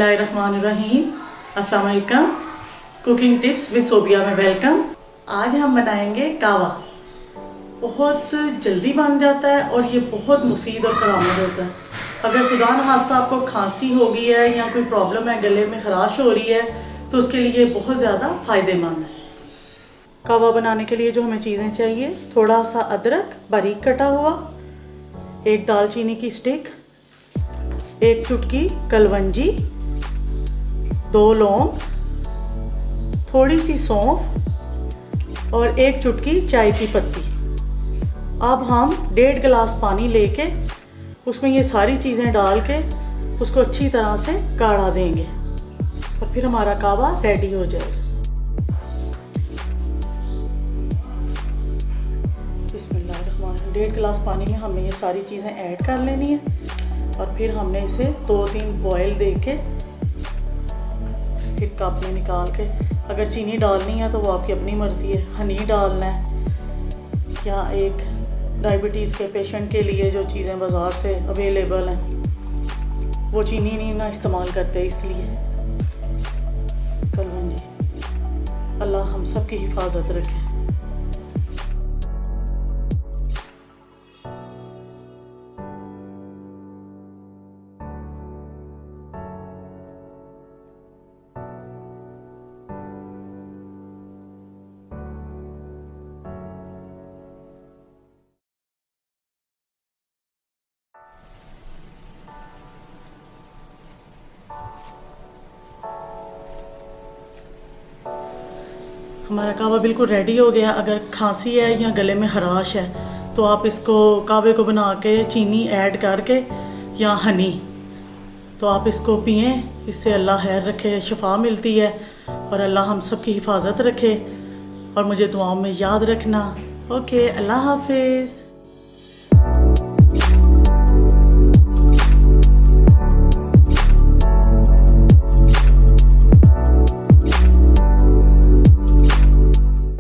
बिस्मिल्लाहिर्रहमानिर्रहीम। अस्सलाम वालेकुम। कुकिंग टिप्स विद सोबिया में वेलकम। आज हम बनाएंगे कावा। बहुत जल्दी बन जाता है और ये बहुत मुफीद और करामत होता है। अगर खुदा न खास्ता आपको खांसी हो गई है या कोई प्रॉब्लम है, गले में खराश हो रही है, तो उसके लिए बहुत ज़्यादा फ़ायदेमंद है। कावा बनाने के लिए जो हमें चीज़ें चाहिए, थोड़ा सा अदरक बारीक कटा हुआ, एक दालचीनी की स्टिक, एक चुटकी कलवंजी, 2 लौंग, थोड़ी सी सौंफ और एक चुटकी चाय की पत्ती। अब हम 1.5 गिलास पानी लेके उसमें ये सारी चीज़ें डाल के उसको अच्छी तरह से काढ़ा देंगे और फिर हमारा कावा रेडी हो जाएगा। बिस्मिल्लाहिर्रहमानिर्रहीम। 1.5 गिलास पानी में हमने ये सारी चीज़ें ऐड कर लेनी है और फिर हमने इसे 2-3 बॉयल दे के फिर कप में निकाल के, अगर चीनी डालनी है तो वो आपकी अपनी मर्ज़ी है, हनी डालना है या एक डायबिटीज़ के पेशेंट के लिए जो चीज़ें बाज़ार से अवेलेबल हैं वो चीनी नहीं ना इस्तेमाल करते, इसलिए कलवंजी। अल्लाह हम सब की हिफाजत रखे। हमारा कावा बिल्कुल रेडी हो गया। अगर खांसी है या गले में खराश है तो आप इसको कावे को बना के चीनी ऐड करके या हनी, तो आप इसको पिएं। इससे अल्लाह खैर रखे, शिफा मिलती है और अल्लाह हम सब की हिफाजत रखे। और मुझे दुआओं में याद रखना। ओके, अल्लाह हाफिज़।